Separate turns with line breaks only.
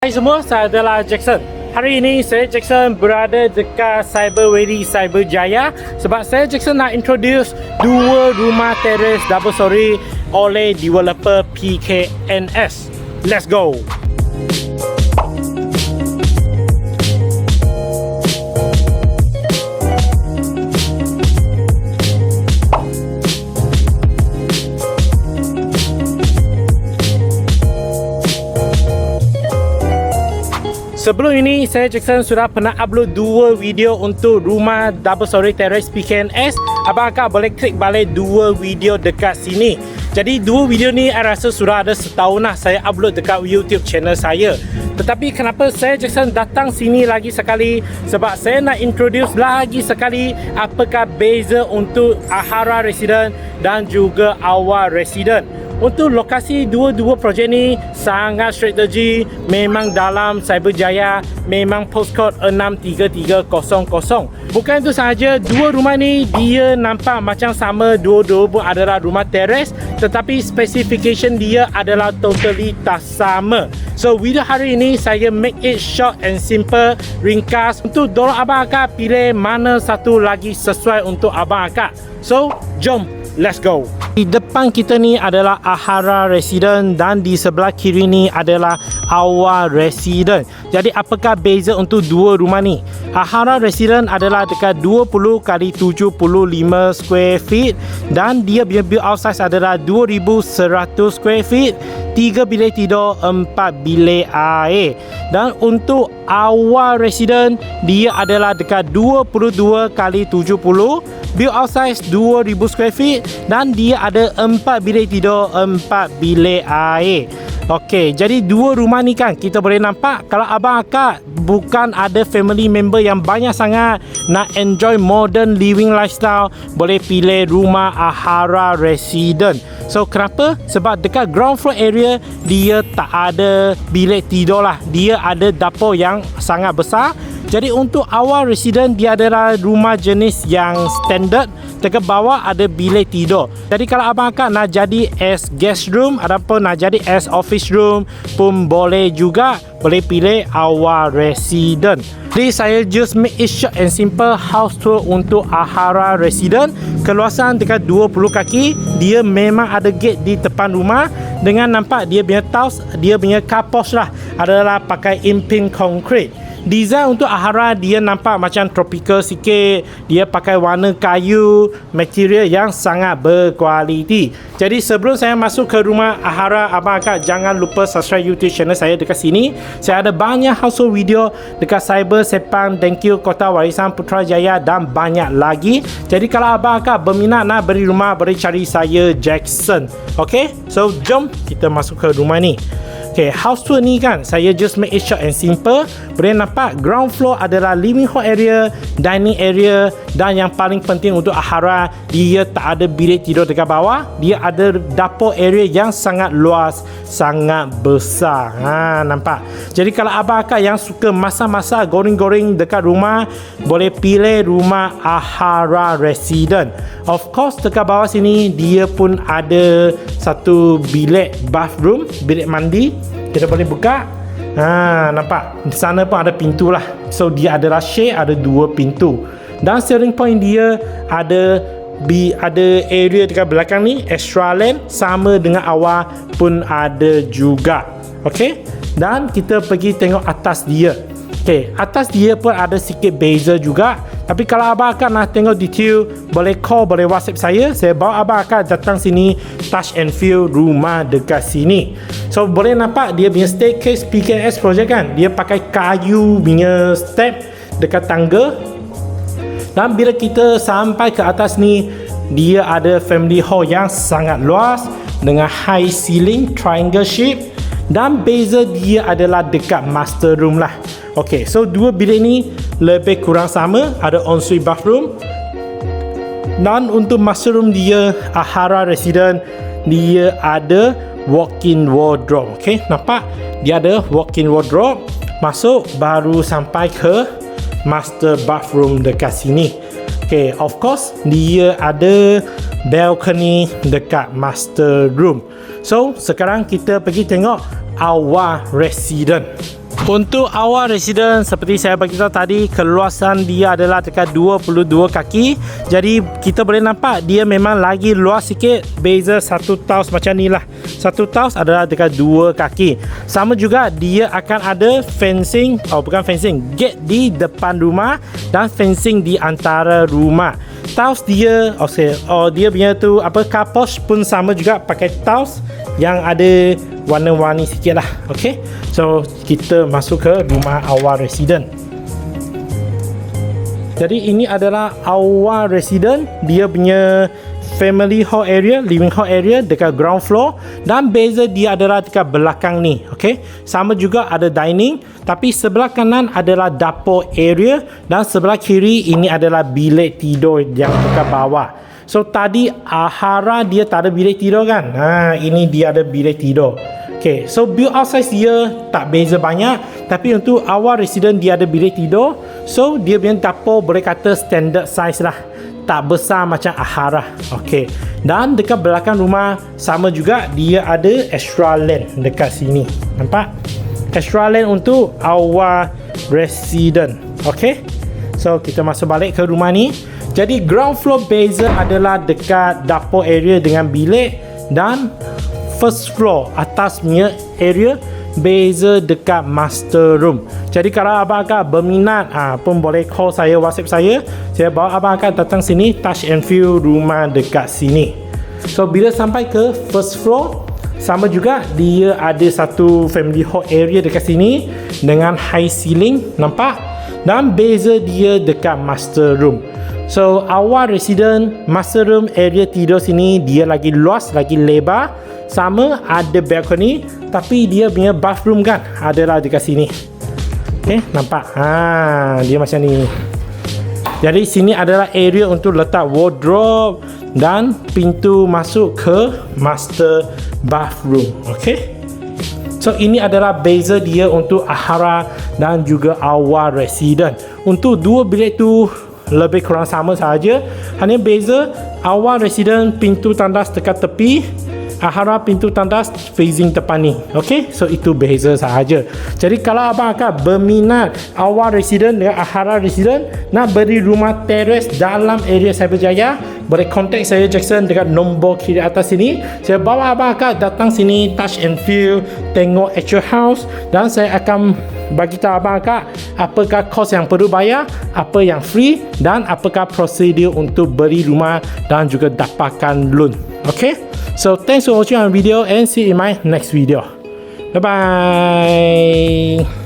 Hai semua, saya adalah Jackson. Hari ini saya Jackson berada dekat Cyberwary Cyberjaya sebab saya Jackson nak introduce dua rumah teres double story oleh developer PKNS. Let's go. Sebelum ini, saya Jackson sudah pernah upload dua video untuk rumah double story terrace PKNS. Abang akak boleh klik balik dua video dekat sini. Jadi dua video ni saya rasa sudah ada setahun lah saya upload dekat YouTube channel saya. Tetapi kenapa saya Jackson datang sini lagi sekali? Sebab saya nak introduce lagi sekali apakah beza untuk Ahara Resident dan juga Awar Resident. Untuk lokasi dua-dua projek ni sangat strategi, memang dalam Cyberjaya, memang postcode 63300. Bukan itu sahaja, dua rumah ni dia nampak macam sama, dua-dua pun adalah rumah teres, tetapi specification dia adalah totally tak sama. So video hari ini saya make it short and simple, ringkas untuk dorong abang akak pilih mana satu lagi sesuai untuk abang akak. So jom, let's go. Di depan kita ni adalah Ahara Resident dan di sebelah kiri ni adalah Awar Resident. Jadi apakah beza untuk dua rumah ni? Ahara Resident adalah dekat 20 x 75 square feet dan dia punya build out size adalah 2100 square feet, 3 bilik tidur, 4 bilik air. Dan untuk Awar Resident dia adalah dekat 22 x 70, build out size 2000 square feet dan dia ada 4 bilik tidur, 4 bilik air. Okey, jadi dua rumah ni kan kita boleh nampak kalau abang akak bukan ada family member yang banyak sangat nak enjoy modern living lifestyle, boleh pilih rumah Ahara Resident. So kenapa? Sebab dekat ground floor area dia tak ada bilik tidur lah, dia ada dapur yang sangat besar. Jadi untuk Awar Resident dia adalah rumah jenis yang standard, dekat bawah ada bilik tidur. Jadi kalau abang akak nak jadi as guest room ataupun nak jadi as office room pun boleh juga, boleh pilih Awar Resident. Jadi saya just make it short and simple house tour untuk Ahara Resident. Keluasan dekat 20 kaki, dia memang ada gate di depan rumah. Dengan nampak dia punya tiles, dia punya car porch lah adalah pakai in-pin concrete. Design untuk Ahara dia nampak macam tropical sikit. Dia pakai warna kayu, material yang sangat berkualiti. Jadi sebelum saya masuk ke rumah Ahara, abang akak jangan lupa subscribe YouTube channel saya dekat sini. Saya ada banyak household video dekat Cyber, Sepang, Dengkil, Kota Warisan Putrajaya dan banyak lagi. Jadi kalau abang akak berminat nak beri rumah, boleh cari saya Jackson. Okay, so jom kita masuk ke rumah ni. Okay, house tour ni kan saya just make it short and simple. Boleh nampak ground floor adalah living hall area, dining area dan yang paling penting untuk Ahara, dia tak ada bilik tidur dekat bawah. Dia ada dapur area yang sangat luas, sangat besar. Nampak? Jadi kalau abang akak yang suka masak-masak, goreng-goreng dekat rumah, boleh pilih rumah Ahara Resident. Of course dekat bawah sini dia pun ada satu bilik bathroom, bilik mandi. Kita boleh buka. Nampak? Di sana pun ada pintu lah. So dia adalah shade, ada dua pintu. Dan selling point dia ada area dekat belakang ni, extra land, sama dengan Awar pun ada juga. Okey? Dan kita pergi tengok atas dia. Okey, atas dia pun ada sikit beza juga. Tapi kalau abang akak nak tengok detail, boleh call, boleh WhatsApp saya. Saya bawa abang akak datang sini, touch and feel rumah dekat sini. So boleh nampak dia punya staircase PKNS project kan, dia pakai kayu punya step dekat tangga. Dan bila kita sampai ke atas ni, dia ada family hall yang sangat luas dengan high ceiling, triangle shape. Dan beza dia adalah dekat master room lah. Ok, so dua bilik ni lebih kurang sama, ada ensuite bathroom. Dan untuk master room dia, Ahara Resident, dia ada walk-in wardrobe. Ok, nampak? Dia ada walk-in wardrobe. Masuk, baru sampai ke master bathroom dekat sini. Ok, of course, dia ada balcony dekat master room. So, sekarang kita pergi tengok Awar Resident. Untuk awal resident, seperti saya beritahu tadi, keluasan dia adalah dekat 22 kaki. Jadi kita boleh nampak dia memang lagi luas sikit. Beza satu taus macam ni lah. Satu taus adalah dekat 2 kaki. Sama juga dia akan ada fencing, bukan fencing, gate di depan rumah dan fencing di antara rumah. Taus dia, dia punya tu car porch pun sama juga, pakai taus yang ada warna-warni sikit lah. Okay, so kita masuk ke rumah awal resident. Jadi ini adalah awal resident. Dia punya family hall area, living hall area dekat ground floor, dan beza dia adalah dekat belakang ni. Okay, sama juga ada dining, tapi sebelah kanan adalah dapur area dan sebelah kiri ini adalah bilik tidur yang dekat bawah. So tadi Ahara dia tak ada bilik tidur kan? Ini dia ada bilik tidur. Okay, so build out size dia tak beza banyak, tapi untuk awal resident dia ada bilik tidur. So dia punya dapur boleh kata standard size lah, tak besar macam Ahara. Okay, dan dekat belakang rumah sama juga dia ada extra land dekat sini. Nampak? Extra land untuk awal resident. Okay, so kita masuk balik ke rumah ni. Jadi ground floor beza adalah dekat dapur area dengan bilik, dan first floor atasnya area beza dekat master room. Jadi kalau abang akak berminat pun boleh call saya, WhatsApp saya bawa abang akak datang sini touch and feel rumah dekat sini. So bila sampai ke first floor, sama juga dia ada satu family hall area dekat sini dengan high ceiling, nampak? Dan beza dia dekat master room. So awal resident master room area tidur sini dia lagi luas, lagi lebar, sama ada balcony, tapi dia punya bathroom kan adalah dekat sini. Okay, nampak? Dia macam ni. Jadi sini adalah area untuk letak wardrobe dan pintu masuk ke master bathroom. Okay, so ini adalah beza dia untuk Ahara dan juga awal resident. Untuk dua bilik tu lebih kurang sama saja, hanya beza awal resident pintu tandas dekat tepi, Ahara pintu tandas facing depan ni. Okay, so itu beza sahaja. Jadi kalau abang akan berminat awal resident dengan Ahara resident nak beri rumah teres dalam area Cyberjaya, boleh contact saya Jackson dekat nombor kiri atas sini. Saya bawa abang akan datang sini touch and feel, tengok actual house, dan saya akan bagi tahu abang akak apakah kos yang perlu bayar, apa yang free, dan apakah prosedur untuk beli rumah dan juga dapatkan loan. Okay, so thanks for watching our video and see you in my next video. Bye bye.